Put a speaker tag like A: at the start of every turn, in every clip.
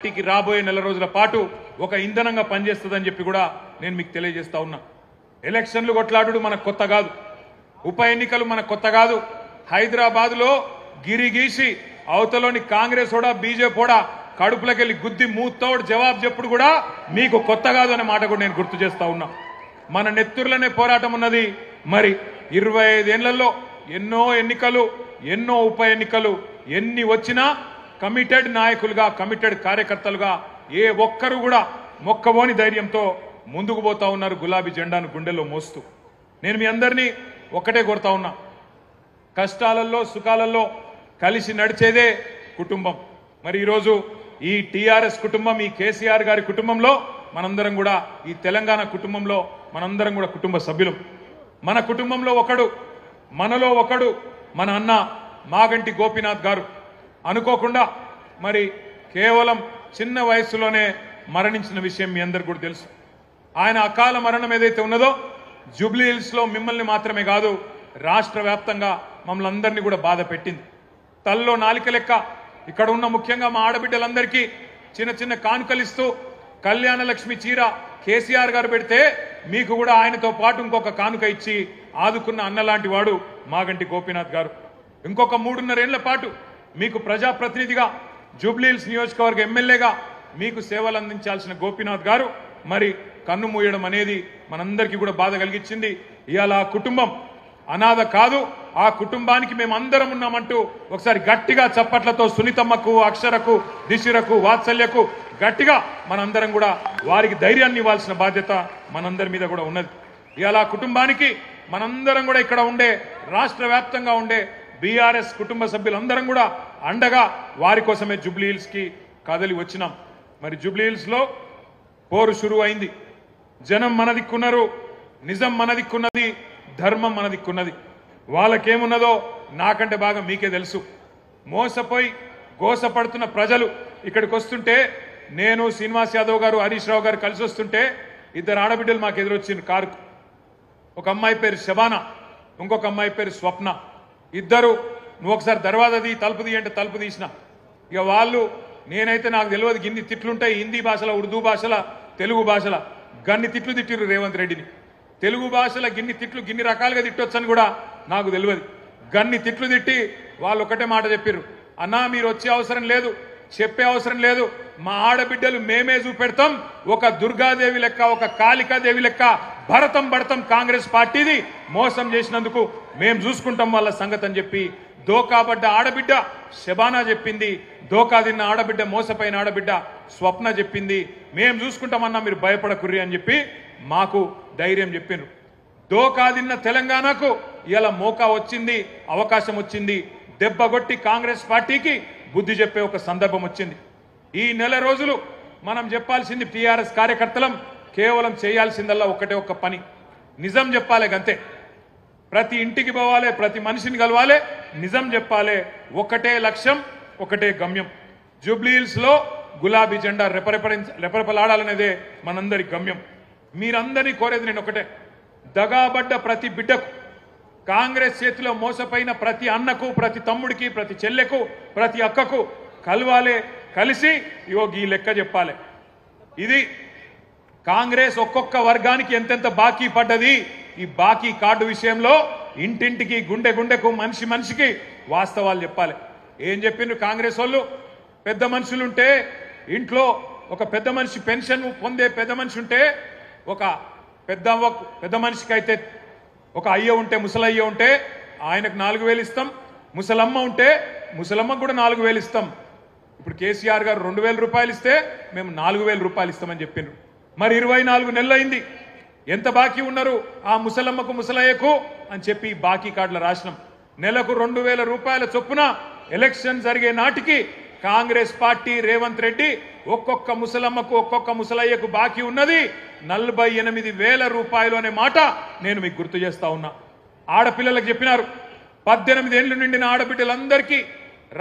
A: పార్టీకి రాబోయే నెల రోజుల పాటు ఒక ఇంధనంగా పనిచేస్తుందని చెప్పి కూడా నేను మీకు తెలియజేస్తా ఉన్నా. ఎలక్షన్లు కొట్లాడు మనకు కొత్త కాదు, ఉప ఎన్నికలు మనకు కొత్త కాదు. హైదరాబాద్లో గిరిగీసి అవతలోని కాంగ్రెస్ ఓడా బీజేపీ ఓడా కడుపులకెళ్ళి గుద్ది మూతోడు జవాబు చెప్పుడు కూడా మీకు కొత్త కాదు అనే మాట కూడా నేను గుర్తు చేస్తా ఉన్నా. మన నెత్తుర్లనే పోరాటం ఉన్నది. మరి 25 ఏళ్లలో ఎన్నో ఎన్నికలు, ఎన్నో ఉప ఎన్నికలు, ఎన్ని వచ్చినా కమిటెడ్ నాయకులుగా, కమిటెడ్ కార్యకర్తలుగా ఏ ఒక్కరు కూడా మొక్కబోని ధైర్యంతో ముందుకు పోతా ఉన్నారు గులాబీ జెండాను గుండెల్లో మోస్తూ. నేను మీ అందరినీ ఒక్కటే కోరుతా ఉన్నా, కష్టాలలో సుఖాలలో కలిసి నడిచేదే కుటుంబం. మరి ఈరోజు ఈ టీఆర్ఎస్ కుటుంబం, ఈ కేసీఆర్ గారి కుటుంబంలో మనందరం కూడా, ఈ తెలంగాణ కుటుంబంలో మనందరం కూడా కుటుంబ సభ్యులం. మన కుటుంబంలో ఒకడు, మనలో ఒకడు మన అన్న మాగంటి గోపీనాథ్ గారు. అనుకోకుండా మరి కేవలం చిన్న వయసులోనే మరణించిన విషయం మీ అందరికీ కూడా తెలుసు. ఆయన అకాల మరణం ఏదైతే ఉన్నదో జూబ్లీ హిల్స్లో మిమ్మల్ని మాత్రమే కాదు, రాష్ట్ర వ్యాప్తంగా మమ్మల్ని అందరినీ కూడా బాధ పెట్టింది. తల్లో నాలిక లెక్క ఇక్కడ ఉన్న ముఖ్యంగా మా ఆడబిడ్డలందరికీ చిన్న చిన్న కానుకలిస్తూ కళ్యాణ లక్ష్మి చీర కేసీఆర్ గారు పెడితే మీకు కూడా ఆయనతో పాటు ఇంకొక కానుక ఇచ్చి ఆదుకున్న అన్నలాంటి వాడు మాగంటి గోపీనాథ్ గారు. ఇంకొక 3.5 ఏళ్ల పాటు మీకు ప్రజాప్రతినిధిగా, జూబ్లీ హిల్స్ నియోజకవర్గ ఎమ్మెల్యేగా మీకు సేవలు అందించాల్సిన గోపీనాథ్ గారు మరి కన్ను మూయడం అనేది మనందరికీ కూడా బాధ కలిగించింది. ఇవాళ ఆ కుటుంబం అనాథ కాదు, ఆ కుటుంబానికి మేము అందరం ఉన్నామంటూ ఒకసారి గట్టిగా చప్పట్లతో సునీతమ్మకు, అక్షరకు, దిశిరకు, వాత్సల్యకు గట్టిగా మనందరం కూడా వారికి ధైర్యాన్ని ఇవ్వాల్సిన బాధ్యత మనందరి మీద కూడా ఉన్నది. ఇవాళ ఆ కుటుంబానికి మనందరం కూడా ఇక్కడ ఉండే, రాష్ట్ర వ్యాప్తంగా ఉండే బీఆర్ఎస్ కుటుంబ సభ్యులందరం కూడా అండగా వారి కోసమే జూబ్లీ హిల్స్కి కదలి వచ్చినాం. మరి జూబ్లీ హిల్స్లో పోరు షురు అయింది. జనం మన దిక్కున్నారు, నిజం మన దిక్కున్నది, ధర్మం మన దిక్కున్నది. వాళ్ళకేమున్నదో నాకంటే బాగా మీకే తెలుసు. మోసపోయి గోసపడుతున్న ప్రజలు ఇక్కడికి వస్తుంటే, నేను శ్రీనివాస్ యాదవ్ గారు, హరీష్ రావు గారు కలిసి వస్తుంటే 2 ఆడబిడ్డలు మాకు ఎదురొచ్చింది కారుకు. ఒక అమ్మాయి పేరు శబానా, ఇంకొక అమ్మాయి పేరు స్వప్న. ఇద్దరు నువ్వు ఒకసారి దర్వాజా తీ, తలుపు తీ అంటే తలుపు తీసిన. ఇక వాళ్ళు, నేనైతే నాకు తెలియదు గిన్ని తిట్లుంటాయి హిందీ భాషల, ఉర్దూ భాషల, తెలుగు భాషల. గన్ని తిట్లు తిట్టిరు రేవంత్ రెడ్డిని. తెలుగు భాషల గిన్ని తిట్లు గిన్ని రకాలుగా తిట్టొచ్చని కూడా నాకు తెలియదు. గన్ని తిట్లు తిట్టి వాళ్ళు ఒకటే మాట చెప్పారు, అన్నా మీరు వచ్చే అవసరం లేదు, చెప్పే అవసరం లేదు, మా ఆడబిడ్డలు మేమే చూపెడతాం, ఒక దుర్గాదేవి లెక్క, ఒక కాళికాదేవి లెక్క భరతం పడతాం కాంగ్రెస్ పార్టీది, మోసం చేసినందుకు మేము చూసుకుంటాం వాళ్ళ సంగతి అని చెప్పి దోకాబడ్డ ఆడబిడ్డ శబానా చెప్పింది. దోకా తిన్న ఆడబిడ్డ, మోసపోయిన ఆడబిడ్డ స్వప్న చెప్పింది, మేము చూసుకుంటామన్నా మీరు భయపడకుర్రి అని చెప్పి మాకు ధైర్యం చెప్పిండ్రు. దోకా తిన్న తెలంగాణకు ఇలా మోకా వచ్చింది, అవకాశం వచ్చింది. దెబ్బగొట్టి కాంగ్రెస్ పార్టీకి బుద్ధి చెప్పే ఒక సందర్భం వచ్చింది. ఈ నెల రోజులు మనం చెప్పాల్సింది టీఆర్ఎస్ కార్యకర్తలం కేవలం చేయాల్సిందల్లా ఒకటే ఒక పని, నిజం చెప్పాలి గంతే. ప్రతి ఇంటికి పోవాలి, ప్రతి మనిషిని కలవాలి, నిజం చెప్పాలి. ఒకటే లక్ష్యం, ఒకటే గమ్యం. జూబ్లీ హిల్స్లో గులాబీ జెండా రెపరెపలాడాలనేదే మనందరి గమ్యం. మీరందరినీ కోరేది నేను ఒకటే, దగాబడ్డ ప్రతి బిడ్డకు, కాంగ్రెస్ చేతిలో మోసపోయిన ప్రతి అన్నకు, ప్రతి తమ్ముడికి, ప్రతి చెల్లెకు, ప్రతి అక్కకు కలవాలి, కలిసి ఇగో ఈ లెక్క చెప్పాలి. ఇది కాంగ్రెస్ ఒక్కొక్క వర్గానికి ఎంతెంత బాకీ పడ్డది, ఈ బాకీ కార్డు విషయంలో ఇంటింటికి, గుండె గుండెకు, మనిషి మనిషికి వాస్తవాలు చెప్పాలి. ఏం చెప్పిండ్రు కాంగ్రెస్ వాళ్ళు, పెద్ద మనుషులుంటే ఇంట్లో ఒక పెద్ద మనిషి పెన్షన్ పొందే పెద్ద మనిషి ఉంటే, ఒక పెద్ద మనిషికి అయితే ఒక అయ్య ఉంటే, ముసలయ్య ఉంటే ఆయనకు 4,000 ఇస్తాం, ముసలమ్మ ఉంటే ముసలమ్మకు కూడా 4,000 ఇస్తాం. ఇప్పుడు కేసీఆర్ గారు 2,000 రూపాయలు ఇస్తే మేము 4,000 రూపాయలు ఇస్తామని చెప్పిండ్రు. మరి 24 నెలలు అయింది, ఎంత బాకీ ఉన్నారు ఆ ముసలమ్మకు, ముసలయ్యకు అని చెప్పి బాకీ కార్డుల రాసినాం. నెలకు 2,000 రూపాయల చొప్పున ఎలక్షన్ జరిగే నాటికి కాంగ్రెస్ పార్టీ, రేవంత్ రెడ్డి ఒక్కొక్క ముసలమ్మకు, ఒక్కొక్క ముసలయ్యకు బాకీ ఉన్నది 48,000 రూపాయలు అనే మాట నేను మీకు గుర్తు చేస్తా ఉన్నా. ఆడపిల్లలకు చెప్పినారు, 18 ఏళ్లు నిండిన ఆడబిడ్డలందరికీ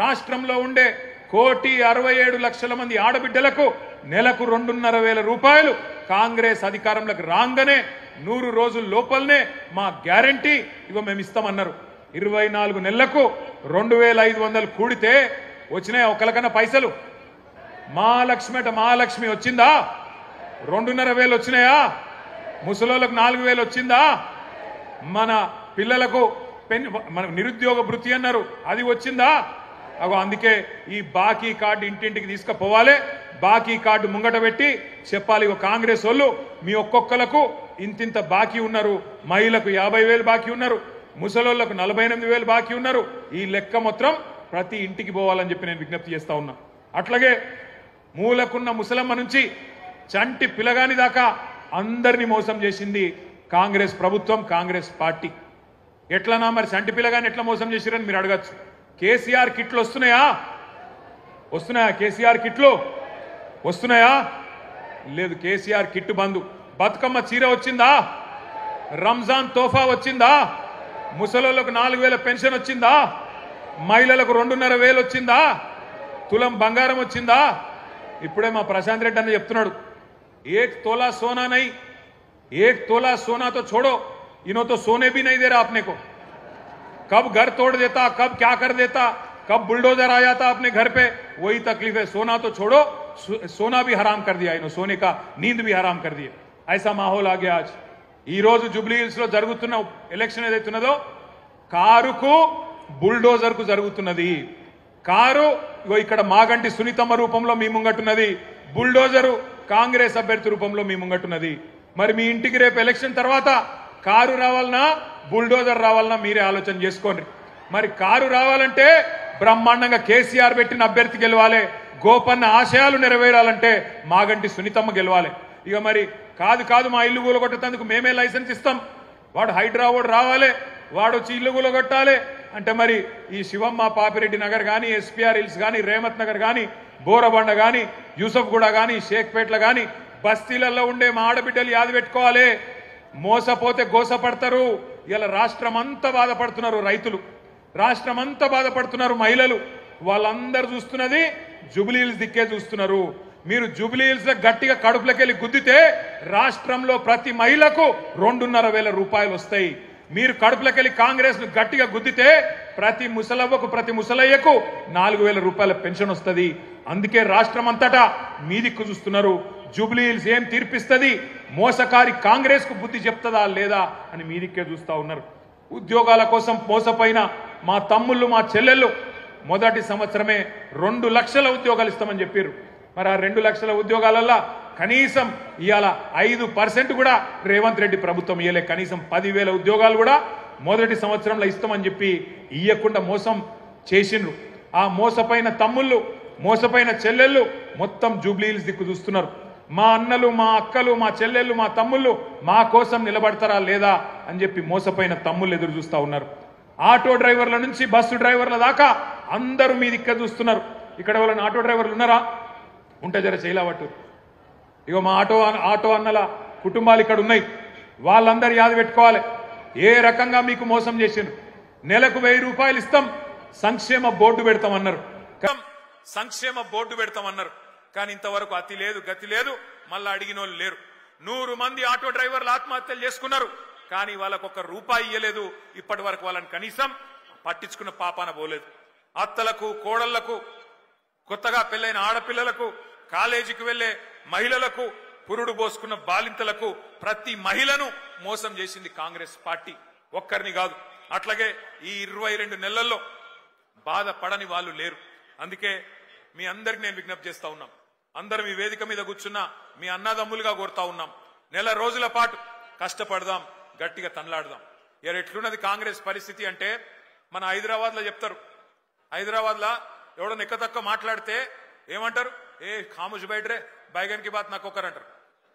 A: రాష్ట్రంలో ఉండే 1,67,00,000 మంది ఆడబిడ్డలకు నెలకు 2,500 రూపాయలు కాంగ్రెస్ అధికారంలోకి రాగానే 100 రోజుల లోపలనే మా గ్యారంటీ ఇగో మేము ఇస్తామన్నారు. 24 నెలలకు 2,500 కూడితే వచ్చినాయి ఒకరికన్నా పైసలు? మహాలక్ష్మి వచ్చిందా? 2,500 వచ్చినాయా? ముసలోళ్ళకు 4,000 వచ్చిందా? మన పిల్లలకు మన నిరుద్యోగ భృతి అన్నారు, అది వచ్చిందా? అందుకే ఈ బాకీ కార్డు ఇంటింటికి తీసుకుపోవాలి. బాకీ కార్డు ముంగట పెట్టి చెప్పాలి, కాంగ్రెస్ వాళ్ళు మీ ఒక్కొక్కలకు ఇంతింత బాకీ ఉన్నారు, మహిళలకు 50,000 బాకీ ఉన్నారు, ముసలోళ్లకు 48,000 బాకీ ఉన్నారు. ఈ లెక్క మొత్తం ప్రతి ఇంటికి పోవాలని చెప్పి నేను విజ్ఞప్తి చేస్తా ఉన్నా. అట్లాగే మూలకున్న ముసలమ్మ నుంచి చంటి పిల్లగాని దాకా అందరినీ మోసం చేసింది కాంగ్రెస్ ప్రభుత్వం, కాంగ్రెస్ పార్టీ. ఎట్లనా మరి చంటి పిల్లగాని ఎట్లా మోసం చేసిరని మీరు అడగచ్చు. కేసీఆర్ కిట్లు వస్తున్నాయా? కేసీఆర్ కిట్లు వస్తున్నాయా? లేదు, కేసీఆర్ కిట్టు బంధు. బతుకమ్మ చీర వచ్చిందా? రంజాన్ తోఫా వచ్చిందా? ముసలోళ్లకు 4,000 పెన్షన్ వచ్చిందా? మహిళలకు 2,500 వచ్చిందా? తులం బంగారం వచ్చిందా? ఇప్పుడే మా ప్రశాంత్ రెడ్డి అన్న చెప్తున్నాడు, 1 तोला सोना नहीं, 1 तोला सोना तो छोड़ो, इन्हों तो सोने भी नहीं दे रहा अपने को. कब घर तोड़ देता, कब क्या कर देता, कब बुलडोजर आ जाता अपने घर पे, वही तकलीफ है. सोना तो छोड़ो, सोना भी हराम कर दिया इन्हों, सोने का नींद भी हराम कर दिया. ऐसा माहौल आ गया आज. ఈ రోజు జూబ్లీ హిల్స్ లో జరుగుతున్న ఎలక్షన్ ఏదైతున్నదో కారుకు బుల్డోజర్ కు జరుగుతున్నది. కారు ఇక్కడ మాగంటి సునీతమ్మ రూపంలో మీ ముంగట్టున్నది, బుల్డోజరు కాంగ్రెస్ అభ్యర్థి రూపంలో మీ ముంగట్టున్నది. మరి మీ ఇంటికి రేపు ఎలక్షన్ తర్వాత కారు రావాలన్నా బుల్డోజర్ రావాలన్నా మీరే ఆలోచన చేసుకోండి. మరి కారు రావాలంటే బ్రహ్మాండంగా కేసీఆర్ పెట్టిన అభ్యర్థి గెలవాలి, గోపన్న ఆశయాలు నెరవేరాలంటే మాగంటి సునీతమ్మ గెలవాలి. ఇక మరి కాదు మా ఇల్లు కూలగొట్టేందుకు మేమే లైసెన్స్ ఇస్తాం, వాడు హైడ్రా వాడు రావాలి, వాడు వచ్చి ఇల్లు కూలగొట్టాలి అంటే మరి ఈ శివమ్మ పాపిరెడ్డి నగర్ కానీ, ఎస్పీఆర్ హిల్స్ కానీ, రేమత్ నగర్ కానీ, బోరబండ కానీ, యూసఫ్గూడ కానీ, షేక్పేట్ల కానీ బస్తీలలో ఉండే మా ఆడబిడ్డలు యాది పెట్టుకోవాలి. మోసపోతే గోసపడతారు. ఇలా రాష్ట్రమంతా బాధపడుతున్నారు రైతులు, రాష్ట్రమంతా బాధపడుతున్నారు మహిళలు. వాళ్ళందరూ చూస్తున్నది జూబ్లీ హిల్స్ దిక్కే చూస్తున్నారు. మీరు జూబ్లీ హిల్స్ లో గట్టిగా కడుపులకెళ్ళి గుద్దితే రాష్ట్రంలో ప్రతి మహిళకు 2,500 రూపాయలు వస్తాయి. మీరు కడుపులకెళ్ళి కాంగ్రెస్ ను గట్టిగా గుద్దితే ప్రతి ముసలవ్వకు, ప్రతి ముసలయ్యకు 4,000 రూపాయల పెన్షన్ వస్తుంది. అందుకే రాష్ట్రం అంతటా మీ దిక్కు చూస్తున్నారు. జూబ్లీ హిల్స్ ఏం తీర్పిస్తుంది, మోసకారి కాంగ్రెస్ కు బుద్ధి చెప్తుందా లేదా అని మీ దిక్కే చూస్తా ఉన్నారు. ఉద్యోగాల కోసం మోసపోయిన మా తమ్ముళ్ళు, మా చెల్లెళ్ళు మొదటి సంవత్సరమే 2 లక్షల ఉద్యోగాలు ఇస్తామని చెప్పారు. మరి ఆ 2 లక్షల ఉద్యోగాలల్లో కనీసం ఇవాళ 5% కూడా రేవంత్ రెడ్డి ప్రభుత్వం ఇయ్యలే. కనీసం 10,000 ఉద్యోగాలు కూడా మొదటి సంవత్సరంలో ఇస్తామని చెప్పి ఇయ్యకుండా మోసం చేసిండ్రు. ఆ మోసపోయిన తమ్ముళ్ళు, మోసపోయిన చెల్లెళ్ళు మొత్తం జూబ్లీ హిల్స్ దిక్కు చూస్తున్నారు. మా అన్నలు, మా అక్కలు, మా చెల్లెళ్ళు, మా తమ్ముళ్ళు మా కోసం నిలబడతారా లేదా అని చెప్పి మోసపోయిన తమ్ముళ్ళు ఎదురు చూస్తా ఉన్నారు. ఆటో డ్రైవర్ల నుంచి బస్సు డ్రైవర్ల దాకా అందరూ మీ దిక్కు చూస్తున్నారు. ఇక్కడ వాళ్ళని ఆటో డ్రైవర్లు ఉన్నారా? ఉంటే జర చేయలేవట్టు. ఇగో మా ఆటో అన్నల కుటుంబాలు ఇక్కడ ఉన్నాయి. వాళ్ళందరూ యాద పెట్టుకోవాలి, ఏ రకంగా మీకు మోసం చేసిండ్రు. నెలకు 1,000 రూపాయలు ఇస్తాం, సంక్షేమ బోర్డు పెడతామన్నారు. కానీ ఇంతవరకు అతి లేదు, గతి లేదు. మళ్ళా అడిగిన వాళ్ళు లేరు. 100 మంది ఆటో డ్రైవర్లు ఆత్మహత్యలు చేసుకున్నారు. కానీ వాళ్ళకు ₹1 ఇయ్యలేదు. ఇప్పటి వరకు వాళ్ళని కనీసం పట్టించుకున్న పాపాన పోలేదు. అత్తలకు, కోడళ్లకు, కొత్తగా పెళ్లైన ఆడపిల్లలకు, కాలేజీకి వెళ్లే మహిళలకు, పురుడు పోసుకున్న బాలింతలకు ప్రతి మహిళను మోసం చేసింది కాంగ్రెస్ పార్టీ. ఒక్కరిని కాదు. అట్లాగే ఈ 22 నెలల్లో బాధపడని వాళ్ళు లేరు. అందుకే మీ అందరికి నేను విజ్ఞప్తి చేస్తా ఉన్నాం. అందరం ఈ వేదిక మీద కూర్చున్నా మీ అన్నదమ్ములుగా కోరుతా ఉన్నాం. నెల రోజుల పాటు కష్టపడదాం, గట్టిగా తనలాడదాం. ఎట్లున్నది కాంగ్రెస్ పరిస్థితి అంటే మన హైదరాబాద్ లో చెప్తారు. హైదరాబాద్ లో ఎవడో నెక్కతక్క మాట్లాడితే ఏమంటారు? ఏ ఖాముష్ బైట్రే, బైగన్ కి బాత్ నక్కొకర్ అంటారు.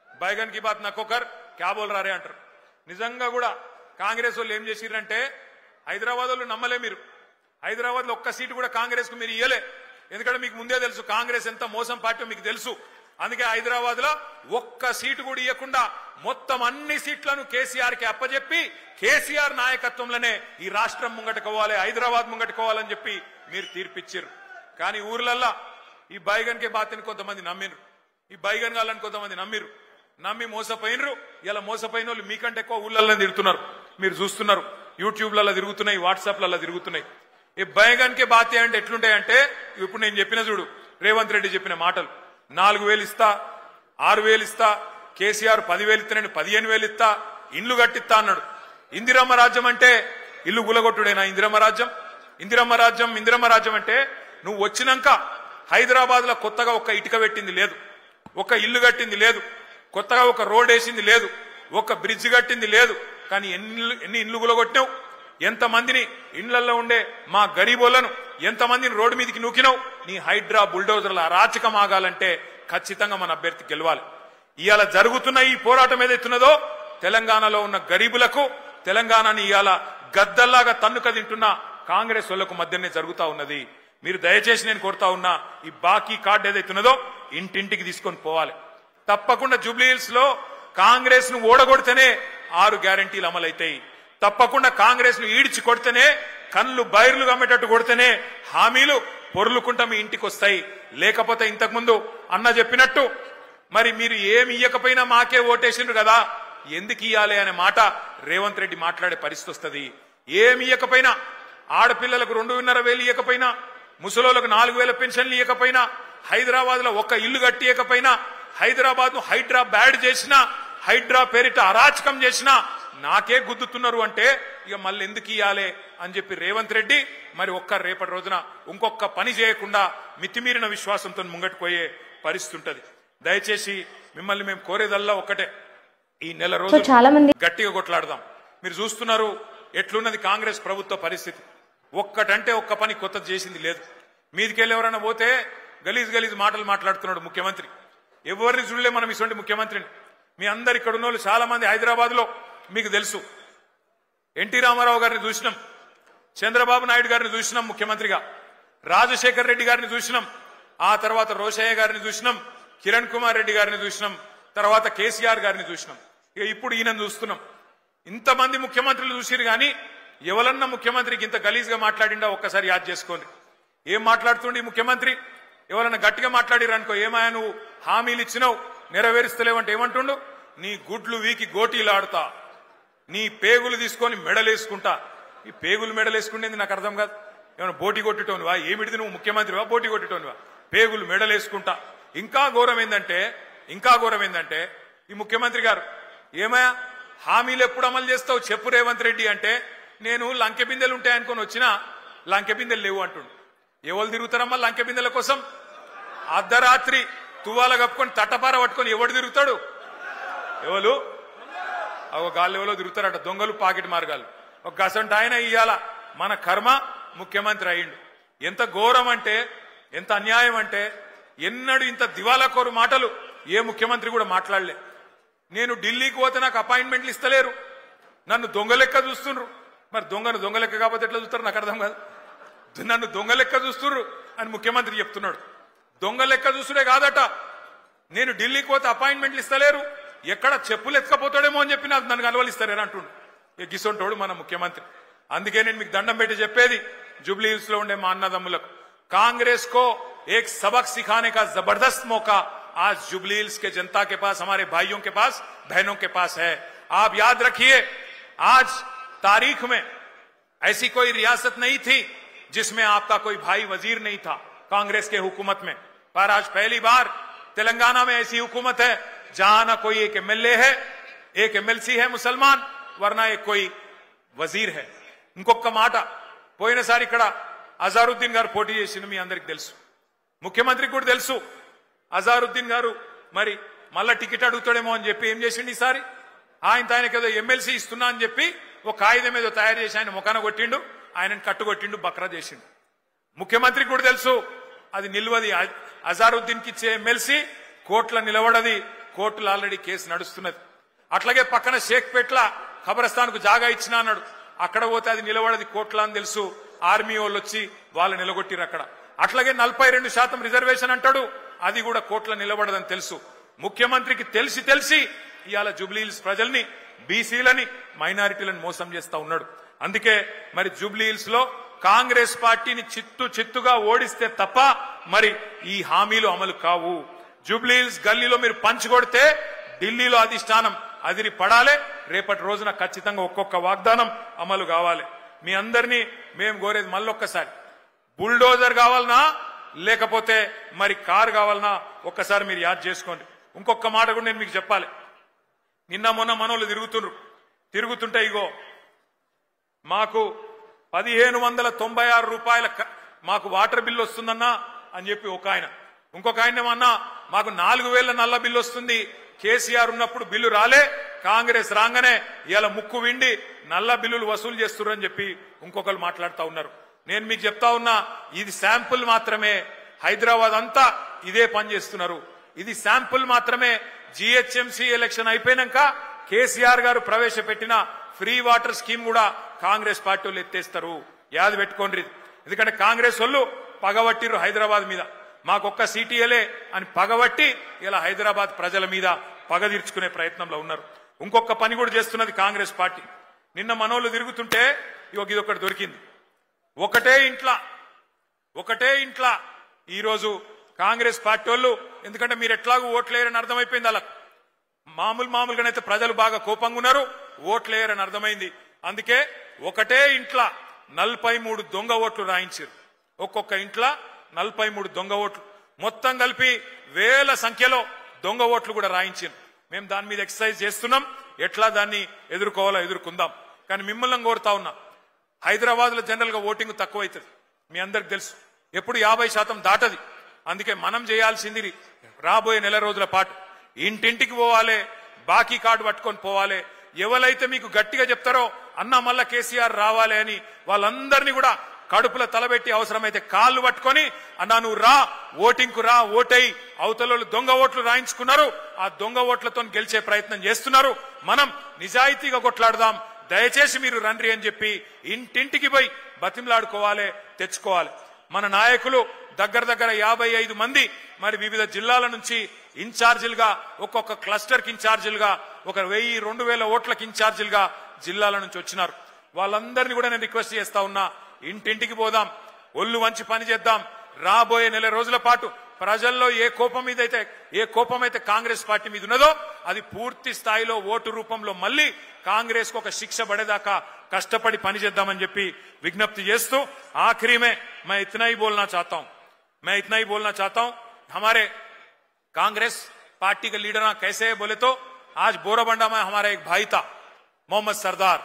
A: బైగన్ కి బాత్ నక్కొకర్ క్యా బోల్ రారే అంటారు. నిజంగా కూడా కాంగ్రెస్ వాళ్ళు ఏం చేసిరంటే, హైదరాబాద్ వాళ్ళు నమ్మలే మీరు. హైదరాబాద్ లో ఒక్క సీటు కూడా కాంగ్రెస్ కు మీరు ఇయ్యలే. ఎందుకంటే మీకు ముందే తెలుసు కాంగ్రెస్ ఎంత మోసం పార్టీ మీకు తెలుసు. అందుకే హైదరాబాద్ లో ఒక్క సీటు కూడా ఇవ్వకుండా మొత్తం అన్ని సీట్లను కేసీఆర్ కి అప్పచెప్పి కేసీఆర్ నాయకత్వంలోనే ఈ రాష్ట్రం ముంగట్టుకోవాలి, హైదరాబాద్ ముంగట్టుకోవాలని చెప్పి మీరు తీర్పిచ్చారు. కానీ ఊర్లల్లా ఈ బైగన్ కే బాత్ని కొంతమంది నమ్మిరు, ఈ బైగన్ గాళ్ళని కొంతమంది నమ్మి మోసపోయినరు. ఇలా మోసపోయిన వాళ్ళు మీకంటే ఎక్కువ ఊళ్ళల్లో తిరుగుతున్నారు. మీరు చూస్తున్నారు, యూట్యూబ్లలో తిరుగుతున్నాయి, వాట్సాప్లలో తిరుగుతున్నాయి. ఈ బైగన్ కే బాతే అంటే ఎట్లుంటాయంటే ఇప్పుడు నేను చెప్పిన చూడు, రేవంత్ రెడ్డి చెప్పిన మాటలు 4,000 ఇస్తా, 6,000 ఇస్తా, కేసీఆర్ 10,000 ఇస్తా, నేను 15,000 ఇస్తా, ఇండ్లు కట్టిస్తా అన్నాడు. ఇందిరమ్మ రాజ్యం అంటే ఇల్లు గులగొట్టుడేనా? ఇందిరమ్మ రాజ్యం ఇందిరమ్మ రాజ్యం ఇందిరమ్మ రాజ్యం అంటే నువ్వు వచ్చినాక హైదరాబాద్ లో కొత్తగా ఒక ఇటుక పెట్టింది లేదు, ఒక ఇల్లు కట్టింది లేదు, కొత్తగా ఒక రోడ్ వేసింది లేదు, ఒక బ్రిడ్జ్ కట్టింది లేదు. కానీ ఎన్ని ఇండ్లు గులగొట్టినావు, ఎంతమందిని ఇండ్లలో ఉండే మా గరీబోళ్లను ఎంతమందిని రోడ్డు మీదకి నూకినావు. నీ హైడ్రా బుల్డోజర్ల అరాచకం ఆగాలంటే ఖచ్చితంగా మన అభ్యర్థి గెలవాలి. ఇవాళ జరుగుతున్న ఈ పోరాటం ఏదైతున్నదో తెలంగాణలో ఉన్న గరీబులకు, తెలంగాణని ఇవాళ గద్దల్లాగా తన్నుక తింటున్న కాంగ్రెస్ వాళ్లకు మధ్యనే జరుగుతా ఉన్నది. మీరు దయచేసి నేను కోరుతా ఉన్నా, ఈ బాకీ కార్డు ఏదైతున్నదో ఇంటింటికి తీసుకొని పోవాలి. తప్పకుండా జూబ్లీహిల్స్ లో కాంగ్రెస్ ను ఓడగొడితేనే 6 గ్యారంటీలు అమలైతాయి. తప్పకుండా కాంగ్రెస్ ను ఈడ్చి కొడితేనే, కళ్ళు బైర్లు గమ్మేటట్టు కొడితేనే హామీలు పొర్లుకుంటా మీ ఇంటికి వస్తాయి. లేకపోతే ఇంతకుముందు అన్న చెప్పినట్టు మరి మీరు ఏమి ఇయ్యకపోయినా మాకే ఓటేసిండ్రు కదా, ఎందుకు ఇయ్యాలి అనే మాట రేవంత్ రెడ్డి మాట్లాడే పరిస్థితి వస్తుంది. ఏమి ఇయ్యకపోయినా, ఆడపిల్లలకు 2,500 ఇయ్యకపోయినా, ముసలోళ్లకు 4,000 పెన్షన్లు ఇయ్యకపోయినా, హైదరాబాద్ లో ఒక్క ఇల్లు కట్టియకపోయినా, హైదరాబాద్ ను హైడ్రా బ్యాడ్ చేసినా, హైడ్రా పేరిట అరాచకం చేసినా నాకే గుద్దుతున్నారు అంటే ఇక మళ్ళీ ఎందుకు ఇయ్యాలి అని చెప్పి రేవంత్ రెడ్డి మరి రేపటి రోజున ఇంకొక పని చేయకుండా మితిమీరిన విశ్వాసంతో ముంగట్టుపోయే పరిస్థితి ఉంటది. దయచేసి మిమ్మల్ని మేము కోరేదల్లా ఒక్కటే, ఈ నెల రోజులు చాలా మంది గట్టిగా కొట్లాడదాం. మీరు చూస్తున్నారు ఎట్లున్నది కాంగ్రెస్ ప్రభుత్వ పరిస్థితి. ఒక్కటంటే ఒక్క పని కొత్తది చేసింది లేదు. మీదికెళ్ళి ఎవరైనా పోతే గలీజ్ గలీజ్ మాటలు మాట్లాడుతున్నాడు ముఖ్యమంత్రి. ఎవరిని చూడలే మనం ఇటువంటి ముఖ్యమంత్రిని. మీ అందరు ఇక్కడ ఉన్న వాళ్ళు చాలా మంది హైదరాబాద్ లో మీకు తెలుసు, ఎన్టీ రామారావు గారిని చూసినాం, చంద్రబాబు నాయుడు గారిని చూసినాం ముఖ్యమంత్రిగా, రాజశేఖర్ రెడ్డి గారిని చూసినాం, ఆ తర్వాత రోషయ్య గారిని చూసినాం, కిరణ్ కుమార్ రెడ్డి గారిని చూసినాం, తర్వాత కేసీఆర్ గారిని చూసినాం, ఇక ఇప్పుడు ఈయన చూస్తున్నాం. ఇంతమంది ముఖ్యమంత్రులు చూసిరు కానీ ఎవరన్నా ముఖ్యమంత్రికి ఇంత గలీజ్ గా మాట్లాడిండా ఒక్కసారి యాద్ చేసుకోండి. ఏం మాట్లాడుతుండే ముఖ్యమంత్రి? ఎవరన్నా గట్టిగా మాట్లాడిరనుకో, ఏమాయా నువ్వు హామీలు ఇచ్చినావు నెరవేరుస్తలేవంటే ఏమంటుండు? నీ గుడ్లు వీకి గోటీలాడుతా, నీ పేగులు తీసుకొని మెడలేసుకుంటా. ఈ పేగులు మెడలేసుకునేది నాకు అర్థం కాదు. ఏమైనా బోటి కొట్టేటోనివా? ఏమిటిది నువ్వు ముఖ్యమంత్రివా? బోటి కొట్టేటోనివా? పేగులు మెడలేసుకుంటా. ఇంకా ఘోరం ఏందంటే ఈ ముఖ్యమంత్రి గారు ఏమయ్యా హామీలు ఎప్పుడు అమలు చేస్తావు చెప్పు రేవంత్ రెడ్డి అంటే, నేను లంకె బిందెలు ఉంటాయనుకొని వచ్చినా లంకె బిందెలు లేవు అంటుండు. ఎవరు తిరుగుతారమ్మా లంకె బిందెల కోసం? అర్ధరాత్రి తువ్వాల కప్పుకొని తట్టపార పట్టుకొని ఎవడు తిరుగుతాడు? ఎవరు గాళ్ళు ఎవరో తిరుగుతారట, దొంగలు, పాకెట్ మార్గాలు. ఒక గసంట ఆయన ఇయ్యాల మన కర్మ ముఖ్యమంత్రి అయ్యిండు. ఎంత ఘోరం అంటే, ఎంత అన్యాయం అంటే, ఎన్నడూ ఇంత దివాలాకోరు మాటలు ఏ ముఖ్యమంత్రి కూడా మాట్లాడలే. నేను ఢిల్లీకి పోతే నాకు అపాయింట్మెంట్లు ఇస్తలేరు, నన్ను దొంగ లెక్క చూస్తుండ్రు. మరి దొంగ లెక్క కాకపోతే ఎట్లా చూస్తారు నాకు అర్థం కాదు. నన్ను దొంగ లెక్క చూస్తుర్రు అని ముఖ్యమంత్రి చెప్తున్నాడు. దొంగ లెక్క చూసుడే కాదట, నేను ఢిల్లీకి పోతే అపాయింట్మెంట్లు ఇస్తలేరు, ఎక్కడ చెప్పులు ఎత్తుకపోతాడేమో అని చెప్పి నన్ను కలవలిస్తారేరా అంటుండు. గిసొంటోడు మన ముఖ్యమంత్రి. అందుకే నేను మీకు దండం పెట్టి చెప్పేది జూబ్లీహిల్స్ లో ఉండే మా అన్నదమ్ములకు, కాంగ్रेस को एक सबक सिखाने का जबरदस्त मौका आज जुबलीहिल्स के जनता के पास, हमारे भाइयों के पास, बहनों के पास है. आप याद रखिए, आज तारीख में ऐसी कोई रियासत नहीं थी जिसमें आपका कोई भाई वजीर नहीं था कांग्रेस के हुकूमत में, पर आज पहली बार तेलंगाना में ऐसी हुकूमत है जहां ना कोई एक एमएलए है, एक एमएलसी है मुसलमान, वरना एक कोई वजीर है. ఇంకొక మాట, పోయినసారి ఇక్కడ అజారుద్దీన్ గారు పోటీ చేసింది మీ అందరికి తెలుసు, ముఖ్యమంత్రికి కూడా తెలుసు. అజారుద్దీన్ గారు మరి మళ్ళా టికెట్ అడుగుతాడేమో అని చెప్పి ఏం చేసిండు ఈసారి? ఆయనకి ఏదో ఎమ్మెల్సీ ఇస్తున్నా అని చెప్పి ఒక కాగితం ఏదో తయారు చేసి ఆయన ముఖాన కొట్టిండు, ఆయనను కట్టుకొట్టిండు, బక్రా చేసిండు. ముఖ్యమంత్రికి కూడా తెలుసు అది నిల్వది. అజారుద్దీన్ కి ఇచ్చే ఎమ్మెల్సీ కోర్టులో నిలబడది, కోర్టులో ఆల్రెడీ కేసు నడుస్తున్నది. అట్లాగే పక్కన షేక్పేట్ల ఖబరస్థాన్ కు జాగా ఇచ్చినా అన్నాడు, అక్కడ పోతే అది నిలబడది కోర్టులో అని తెలుసు. ఆర్మీ వాళ్ళు వచ్చి వాళ్ళు నిలగొట్టిరు అక్కడ. అట్లాగే 42% రిజర్వేషన్ అంటాడు, అది కూడా కోర్టులో నిలబడదని తెలుసు. ముఖ్యమంత్రికి తెలిసి ఇవాళ జూబ్లీహిల్స్ ప్రజల్ని, బీసీలని, మైనారిటీలను మోసం చేస్తా ఉన్నాడు. అందుకే మరి జూబ్లీహిల్స్ లో కాంగ్రెస్ పార్టీని చిత్తుగా ఓడిస్తే తప్ప మరి ఈ హామీలు అమలు కావు. జూబ్లీహిల్స్ గల్లీలో మీరు పంచుకొడితే ఢిల్లీలో అధిష్టానం అదిరి పడాలి. రేపటి రోజున ఖచ్చితంగా ఒక్కొక్క వాగ్దానం అమలు కావాలి. మీ అందరినీ మేము కోరేది మళ్ళొక్కసారి, బుల్డోజర్ కావాలనా లేకపోతే మరి కారు కావాలన్నా ఒక్కసారి మీరు యాద్ చేసుకోండి. ఇంకొక మాట కూడా నేను మీకు చెప్పాలి. నిన్న మొన్న మనోళ్ళు తిరుగుతుంటే ఇగో మాకు 1596 రూపాయల మాకు వాటర్ బిల్లు వస్తుందన్నా అని చెప్పి ఒక ఆయన, ఇంకొక ఆయన ఏమన్నా మాకు 4000 నల్ల బిల్లు వస్తుంది, కేసీఆర్ ఉన్నప్పుడు బిల్లు రాలే, కాంగ్రెస్ రాగానే ఇలా ముక్కు విండి నల్ల బిల్లులు వసూలు చేస్తున్నారని చెప్పి ఇంకొకరు మాట్లాడుతూ ఉన్నారు. నేను మీకు చెప్తా ఉన్నా, ఇది శాంపుల్ మాత్రమే. హైదరాబాద్ అంతా ఇదే పని చేస్తున్నారు. ఇది శాంపుల్ మాత్రమే. జిహెచ్ఎంసీ ఎలక్షన్ అయిపోయినాక కేసీఆర్ గారు ప్రవేశపెట్టిన ఫ్రీ వాటర్ స్కీమ్ కూడా కాంగ్రెస్ పార్టీ వాళ్ళు ఎత్తేస్తారు. యాద పెట్టుకోండి. ఎందుకంటే కాంగ్రెస్ వాళ్ళు పగబట్టిరు హైదరాబాద్ మీద, మాకొక్క సీటీఎలే అని పగబట్టి ఇలా హైదరాబాద్ ప్రజల మీద పగ తీర్చుకునే ప్రయత్నంలో ఉన్నారు. ఇంకొక పని కూడా చేస్తున్నది కాంగ్రెస్ పార్టీ. నిన్న మనోళ్ళు తిరుగుతుంటే ఇదొకటి దొరికింది. ఒకటే ఇంట్లా ఈరోజు కాంగ్రెస్ పార్టీ వాళ్ళు, ఎందుకంటే మీరు ఎట్లాగూ ఓట్లేరని అర్థమైపోయింది. అలా మామూలుగానైతే ప్రజలు బాగా కోపంగా ఉన్నారు, ఓట్లేరని అర్థమైంది. అందుకే ఒకటే ఇంట్లో 43 దొంగ ఓట్లు రాయించారు. ఒక్కొక్క ఇంట్లో 43 దొంగ ఓట్లు, మొత్తం కలిపి వేల సంఖ్యలో దొంగ ఓట్లు కూడా రాయించారు. మేము దాని మీద ఎక్సర్సైజ్ చేస్తున్నాం, ఎట్లా దాన్ని ఎదుర్కోవాలో ఎదుర్కొందాం. కానీ మిమ్మల్ని కోరుతా ఉన్నా, హైదరాబాద్ లో జనరల్ గా ఓటింగ్ తక్కువ అవుతుంది, మీ అందరికి తెలుసు. ఎప్పుడు 50% దాటది. అందుకే మనం చేయాల్సింది రాబోయే నెల రోజుల పాటు ఇంటింటికి పోవాలి, బాకీ కార్డు పట్టుకొని పోవాలి. ఎవరైతే మీకు గట్టిగా చెప్తారో అన్నా మళ్ళా కేసీఆర్ రావాలి అని వాళ్ళందరినీ కూడా కడుపుల తలబెట్టి అవసరమైతే కాళ్ళు పట్టుకొని అన్నా నువ్వు రా, ఓటింగ్ కు రా, ఓటై అవతల దొంగ ఓట్లు రాయించుకున్నారు, ఆ దొంగ ఓట్లతో గెలిచే ప్రయత్నం చేస్తున్నారు. మనం నిజాయితీగా కొట్లాడదాం, దయచేసి మీరు రండి అని చెప్పి ఇంటింటికి పోయి బతిమలాడుకోవాలి, తెచ్చుకోవాలి. మన నాయకులు దగ్గర 55 మంది మరి వివిధ జిల్లాల నుంచి ఇన్ఛార్జీలుగా, ఒక్కొక్క క్లస్టర్ కి ఇన్ఛార్జీలుగా, 1000-2000 ఓట్లకి ఇన్ఛార్జీలుగా జిల్లాల నుంచి వచ్చినారు. వాళ్ళందరినీ కూడా నేను రిక్వెస్ట్ చేస్తా ఉన్నా, ఇంటింటికి పోదాం, ఒళ్ళు వంచి పని చేద్దాం. రాబోయే నెల రోజుల పాటు ప్రజల్లో ఏ కోపం అయితే కాంగ్రెస్ పార్టీ మీద ఉన్నదో అది పూర్తి స్థాయిలో ఓటు రూపంలో మళ్ళీ కాంగ్రెస్ కు ఒక శిక్ష పడేదాకా కష్టపడి పని చేద్దామని చెప్పి విజ్ఞప్తి చేస్తూ आखिरी में मैं इतना ही बोलना चाहता हूं हमारे कांग्रेस पार्टी के लीडर कैसे है बोले तो आज बोराबंडा में हमारा एक भाई था मोहम्मद सरदार।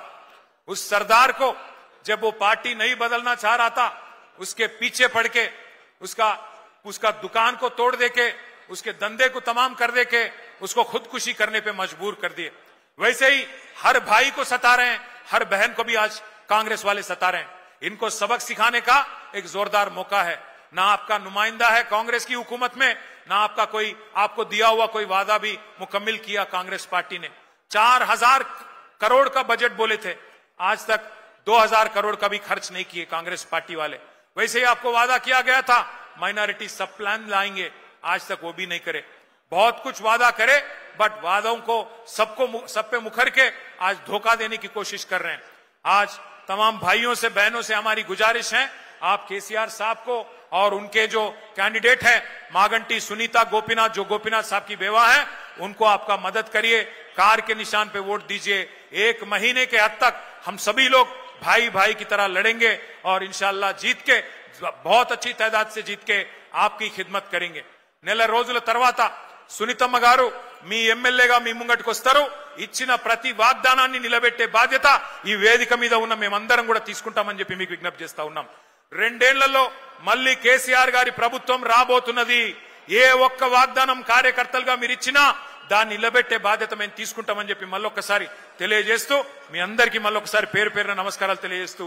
A: उस सरदार को जब वो पार्टी नहीं बदलना चाह रहा था, उसके पीछे पड़ के उसका दुकान को तोड़ देके, उसके धंधे को तमाम कर देके उसको खुदकुशी करने पे मजबूर कर दिए। वैसे ही हर भाई को सता रहे हैं, हर बहन को भी आज कांग्रेस वाले सता रहे हैं। इनको सबक सिखाने का एक जोरदार मौका है। ना आपका नुमाइंदा है कांग्रेस की हुकूमत में, ना आपको दिया हुआ कोई वादा भी मुकम्मिल किया कांग्रेस पार्टी ने। 4000 करोड़ का बजट बोले थे, आज तक 2000 करोड़ का भी खर्च नहीं किए कांग्रेस पार्टी वाले। वैसे ही आपको वादा किया गया था माइनॉरिटी सब प्लान लाएंगे, आज तक वो भी नहीं करे। बहुत कुछ वादा करे बट वादों को सब पे मुखर के आज धोखा देने की कोशिश कर रहे हैं। आज तमाम भाइयों से बहनों से हमारी गुजारिश है, आप केसीआर साहब को और उनके जो कैंडिडेट हैं मागंटी सुनीता गोपीनाथ, जो गोपीनाथ साहब की बेवा है, उनको आपका मदद करिए, कार के निशान पे वोट दीजिए। 1 महीने के हद तक हम सभी लोग भाई की तरह लड़ेंगे और इंशाअल्लाह जीत के, बहुत अच्छी तादाद से जीत के आपकी खिदमत करेंगे। నెల రోజుల తర్వాత సునీతమ్మ గారు మీ ఎమ్మెల్యేగా మీ ముంగటికి వస్తారు. ఇచ్చిన ప్రతి వాగ్దానాన్ని నిలబెట్టే బాధ్యత ఈ వేదిక మీద ఉన్న మేమందరం కూడా తీసుకుంటామని చెప్పి మీకు విజ్ఞప్తి చేస్తా ఉన్నాం. 2 ఏళ్లలో మళ్ళీ కేసీఆర్ గారి ప్రభుత్వం రాబోతున్నది. ఏ ఒక్క వాగ్దానం కార్యకర్తలుగా మీరు ఇచ్చినా దాన్ని నిలబెట్టే బాధ్యత మేము తీసుకుంటామని చెప్పి మళ్ళొక్కసారి తెలియజేస్తూ మీ అందరికీ మళ్ళొక్కసారి పేరు పేరున నమస్కారాలు తెలియజేస్తూ